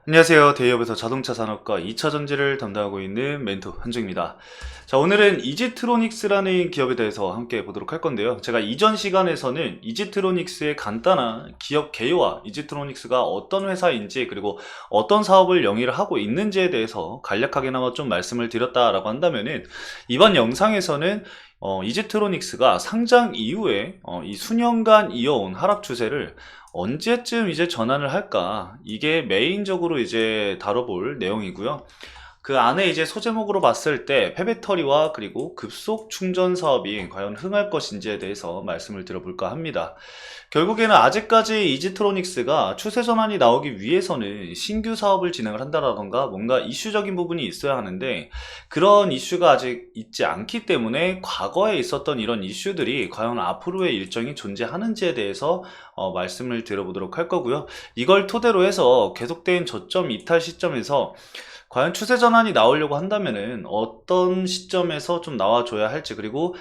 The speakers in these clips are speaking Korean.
안녕하세요. 대기업에서 자동차 산업과 2차 전지를 담당하고 있는 멘토 한중입니다. 자, 오늘은 이지트로닉스라는 기업에 대해서 함께 보도록 할 건데요. 제가 이전 시간에서는 이지트로닉스의 간단한 기업 개요와 이지트로닉스가 어떤 회사인지 그리고 어떤 사업을 영위를 하고 있는지에 대해서 간략하게나마 좀 말씀을 드렸다라고 한다면은 이번 영상에서는 이지트로닉스가 상장 이후에 이 수년간 이어온 하락 추세를 언제쯤 이제 전환을 할까? 이게 메인적으로 이제 다뤄볼 내용이고요. 그 안에 이제 소제목으로 봤을 때 폐배터리와 그리고 급속 충전 사업이 과연 흥할 것인지에 대해서 말씀을 드려볼까 합니다. 결국에는 아직까지 이지트로닉스가 추세 전환이 나오기 위해서는 신규 사업을 진행을 한다라던가 뭔가 이슈적인 부분이 있어야 하는데 그런 이슈가 아직 있지 않기 때문에 과거에 있었던 이런 이슈들이 과연 앞으로의 일정이 존재하는지에 대해서 말씀을 드려보도록 할 거고요. 이걸 토대로 해서 계속된 저점 이탈 시점에서 과연 추세 전환이 나오려고 한다면은 어떤 시점에서 좀 나와줘야 할지 그리고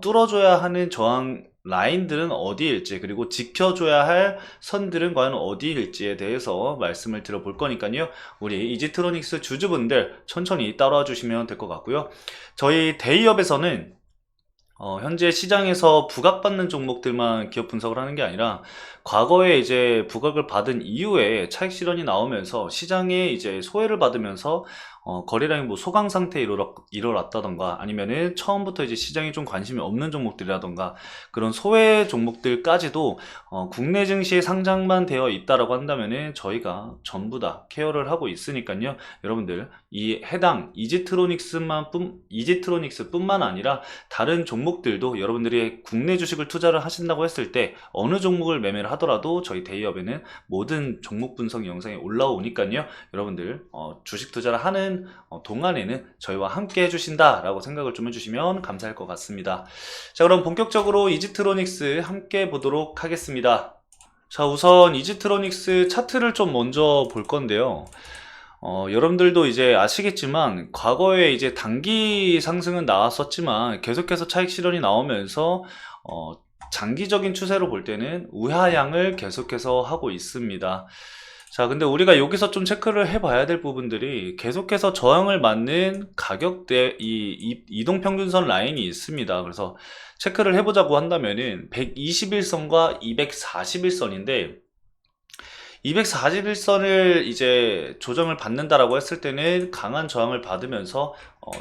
뚫어줘야 하는 저항 라인들은 어디일지 그리고 지켜줘야 할 선들은 과연 어디일지에 대해서 말씀을 드려볼 거니까요. 우리 이지트로닉스 주주분들 천천히 따라와 주시면 될 것 같고요. 저희 대기업에서는 현재 시장에서 부각받는 종목들만 기업 분석을 하는 게 아니라 과거에 이제 부각을 받은 이후에 차익 실현이 나오면서 시장에 이제 소외를 받으면서 거래량이 뭐 소강 상태에 일어났다던가 아니면은 처음부터 이제 시장에 좀 관심이 없는 종목들이라던가 그런 소외 종목들까지도 국내 증시에 상장만 되어 있다라고 한다면은 저희가 전부 다 케어를 하고 있으니까요. 여러분들 이 해당 이지트로닉스뿐만 아니라 다른 종목들도 여러분들이 국내 주식을 투자를 하신다고 했을 때 어느 종목을 매매를 하더라도 저희 대기업에는 모든 종목 분석 영상이 올라오니까요. 여러분들 주식 투자를 하는 동안에는 저희와 함께 해주신다라고 생각을 좀 해주시면 감사할 것 같습니다. 자, 그럼 본격적으로 이지트로닉스 함께 보도록 하겠습니다. 자, 우선 이지트로닉스 차트를 좀 먼저 볼 건데요. 여러분들도 이제 아시겠지만 과거에 이제 단기 상승은 나왔었지만 계속해서 차익 실현이 나오면서 장기적인 추세로 볼 때는 우하향을 계속해서 하고 있습니다. 자, 근데 우리가 여기서 좀 체크를 해봐야 될 부분들이 계속해서 저항을 맞는 가격대 이동평균선 라인이 있습니다. 그래서 체크를 해보자고 한다면은 121선과 241선인데 241선을 이제 조정을 받는다라고 했을 때는 강한 저항을 받으면서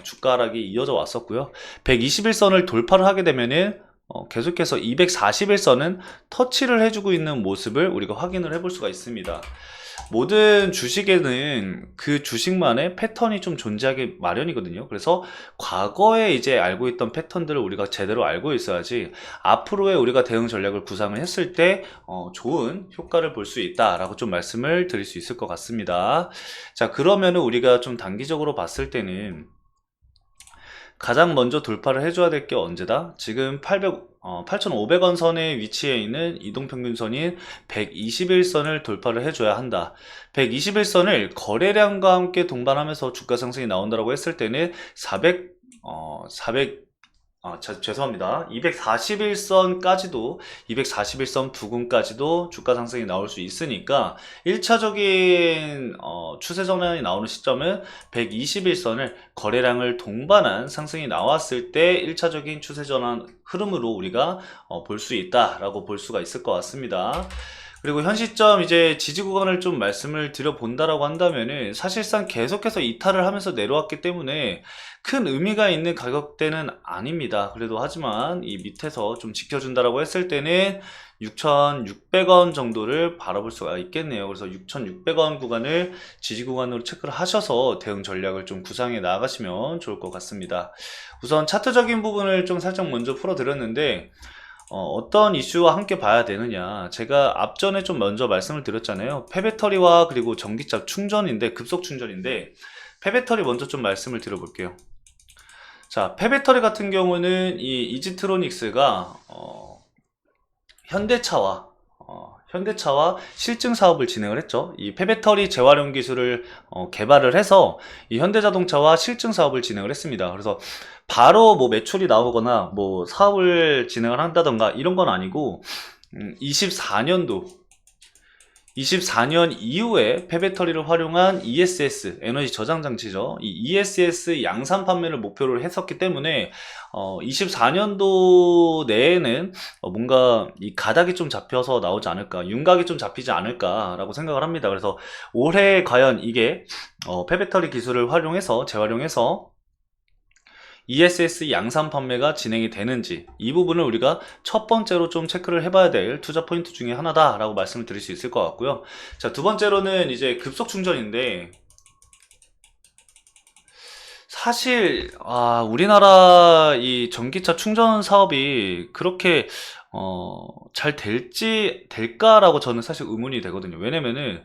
주가 하락이 이어져 왔었고요. 121선을 돌파를 하게 되면은 계속해서 241선은 터치를 해주고 있는 모습을 우리가 확인을 해볼 수가 있습니다. 모든 주식에는 그 주식만의 패턴이 좀 존재하기 마련이거든요. 그래서 과거에 이제 알고 있던 패턴들을 우리가 제대로 알고 있어야지 앞으로의 우리가 대응 전략을 구상을 했을 때 좋은 효과를 볼 수 있다라고 좀 말씀을 드릴 수 있을 것 같습니다. 자, 그러면은 우리가 좀 단기적으로 봤을 때는 가장 먼저 돌파를 해줘야 될 게 언제다? 지금 8,500원 선에 위치해 있는 이동평균선인 121선을 돌파를 해줘야 한다. 121선을 거래량과 함께 동반하면서 주가 상승이 나온다고 했을 때는 죄송합니다. 241선까지도, 241선 부근까지도 주가 상승이 나올 수 있으니까 1차적인 추세 전환이 나오는 시점은 121선을 거래량을 동반한 상승이 나왔을 때 1차적인 추세 전환 흐름으로 우리가 볼 수 있다라고 볼 수가 있을 것 같습니다. 그리고 현 시점 이제 지지 구간을 좀 말씀을 드려본다라고 한다면은 사실상 계속해서 이탈을 하면서 내려왔기 때문에 큰 의미가 있는 가격대는 아닙니다. 그래도 하지만 이 밑에서 좀 지켜준다라고 했을 때는 6,600원 정도를 바라볼 수가 있겠네요. 그래서 6,600원 구간을 지지 구간으로 체크를 하셔서 대응 전략을 좀 구상해 나가시면 좋을 것 같습니다. 우선 차트적인 부분을 좀 살짝 먼저 풀어드렸는데 어떤 이슈와 함께 봐야 되느냐, 제가 앞전에 좀 먼저 말씀을 드렸잖아요. 폐배터리와 그리고 전기차 충전인데, 급속 충전인데, 폐배터리 먼저 좀 말씀을 드려볼게요. 자, 폐배터리 같은 경우는 이 이지트로닉스가 현대차와 실증 사업을 진행을 했죠. 이 폐배터리 재활용 기술을 개발을 해서 이 현대자동차와 실증 사업을 진행을 했습니다. 그래서 바로 뭐 매출이 나오거나 뭐 사업을 진행을 한다던가 이런 건 아니고 24년도 24년 이후에 폐배터리를 활용한 ESS, 에너지 저장 장치죠. 이 ESS 양산 판매를 목표로 했었기 때문에 24년도 내에는 뭔가 이 가닥이 좀 잡혀서 나오지 않을까, 윤곽이 좀 잡히지 않을까라고 생각을 합니다. 그래서 올해 과연 이게 폐배터리 기술을 활용해서 재활용해서 ESS 양산 판매가 진행이 되는지, 이 부분을 우리가 첫 번째로 좀 체크를 해봐야 될 투자 포인트 중에 하나다라고 말씀을 드릴 수 있을 것 같고요. 자, 두 번째로는 이제 급속 충전인데, 사실 우리나라 이 전기차 충전 사업이 그렇게 잘 될까라고 저는 사실 의문이 되거든요. 왜냐면은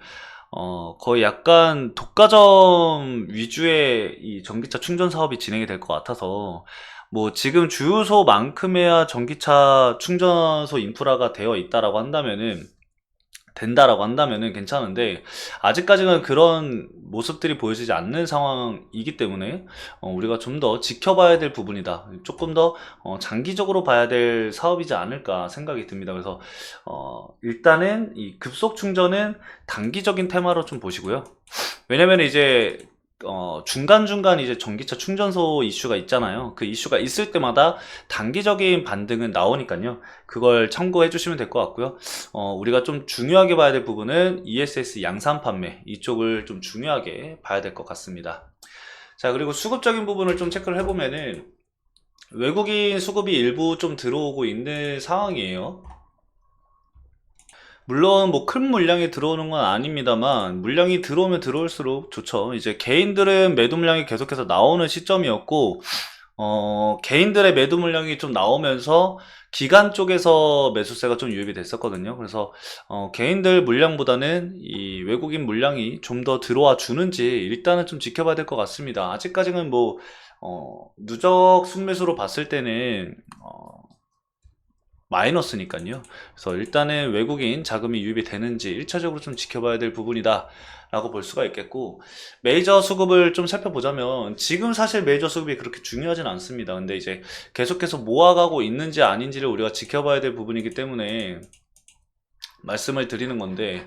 거의 약간 독과점 위주의 이 전기차 충전 사업이 진행이 될 것 같아서, 뭐 지금 주유소만큼해야 전기차 충전소 인프라가 되어 있다라고 한다면은 된다라고 한다면은 괜찮은데, 아직까지는 그런 모습들이 보여지지 않는 상황이기 때문에 우리가 좀 더 지켜봐야 될 부분이다. 조금 더 장기적으로 봐야 될 사업이지 않을까 생각이 듭니다. 그래서 일단은 이 급속 충전은 단기적인 테마로 좀 보시고요. 왜냐면 이제 중간중간 이제 전기차 충전소 이슈가 있잖아요. 그 이슈가 있을 때마다 단기적인 반등은 나오니까요. 그걸 참고해 주시면 될 것 같고요. 우리가 좀 중요하게 봐야 될 부분은 ESS 양산 판매, 이쪽을 좀 중요하게 봐야 될 것 같습니다. 자, 그리고 수급적인 부분을 좀 체크를 해보면은 외국인 수급이 일부 좀 들어오고 있는 상황이에요. 물론 뭐 큰 물량이 들어오는 건 아닙니다만, 물량이 들어오면 들어올수록 좋죠. 이제 개인들은 매도 물량이 계속해서 나오는 시점이었고, 개인들의 매도 물량이 좀 나오면서 기관 쪽에서 매수세가 좀 유입이 됐었거든요. 그래서 개인들 물량보다는 이 외국인 물량이 좀 더 들어와 주는지 일단은 좀 지켜봐야 될 것 같습니다. 아직까지는 뭐 누적 순매수로 봤을 때는 마이너스니까요. 그래서 일단은 외국인 자금이 유입이 되는지 1차적으로 좀 지켜봐야 될 부분이다 라고 볼 수가 있겠고, 메이저 수급을 좀 살펴보자면 지금 사실 메이저 수급이 그렇게 중요하진 않습니다. 근데 이제 계속해서 모아가고 있는지 아닌지를 우리가 지켜봐야 될 부분이기 때문에 말씀을 드리는 건데,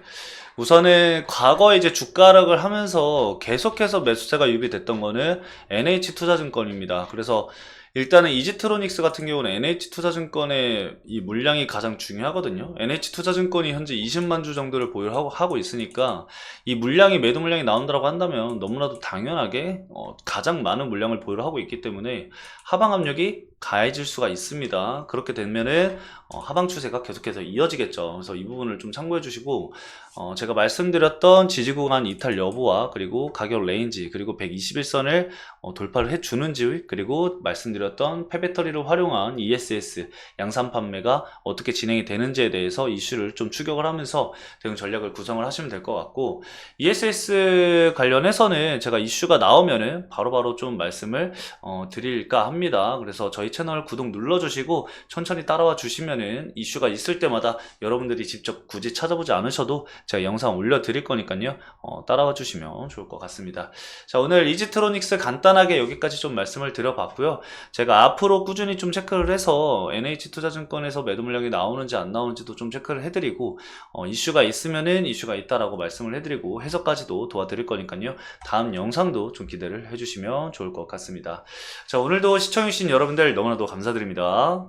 우선은 과거에 이제 주가 하락을 하면서 계속해서 매수세가 유입이 됐던 거는 NH투자증권입니다. 그래서 일단은 이지트로닉스 같은 경우는 NH투자증권의 이 물량이 가장 중요하거든요. NH투자증권이 현재 20만 주 정도를 보유하고 있으니까, 이 물량이 매도 물량이 나온다고 한다면 너무나도 당연하게 가장 많은 물량을 보유를 하고 있기 때문에 하방 압력이 가해질 수가 있습니다. 그렇게 되면은 하방 추세가 계속해서 이어지겠죠. 그래서 이 부분을 좀 참고해 주시고, 제가 말씀드렸던 지지 구간 이탈 여부와 그리고 가격 레인지, 그리고 121선을 돌파를 해 주는지, 그리고 말씀드렸던 폐배터리를 활용한 ESS 양산 판매가 어떻게 진행이 되는지에 대해서 이슈를 좀 추격을 하면서 대응 전략을 구성을 하시면 될 것 같고, ESS 관련해서는 제가 이슈가 나오면은 바로바로 좀 말씀을 드릴까 합니다. 그래서 저희 채널 구독 눌러주시고 천천히 따라와 주시면은 이슈가 있을 때마다 여러분들이 직접 굳이 찾아보지 않으셔도 제가 영상 올려드릴 거니까요. 따라와 주시면 좋을 것 같습니다. 자, 오늘 이지트로닉스 간단하게 여기까지 좀 말씀을 드려봤고요. 제가 앞으로 꾸준히 좀 체크를 해서 NH투자증권에서 매도 물량이 나오는지 안 나오는지도 좀 체크를 해드리고, 이슈가 있으면은 이슈가 있다라고 말씀을 해드리고 해석까지도 도와드릴 거니까요. 다음 영상도 좀 기대를 해주시면 좋을 것 같습니다. 자, 오늘도 시청해주신 여러분들 너무나도 감사드립니다.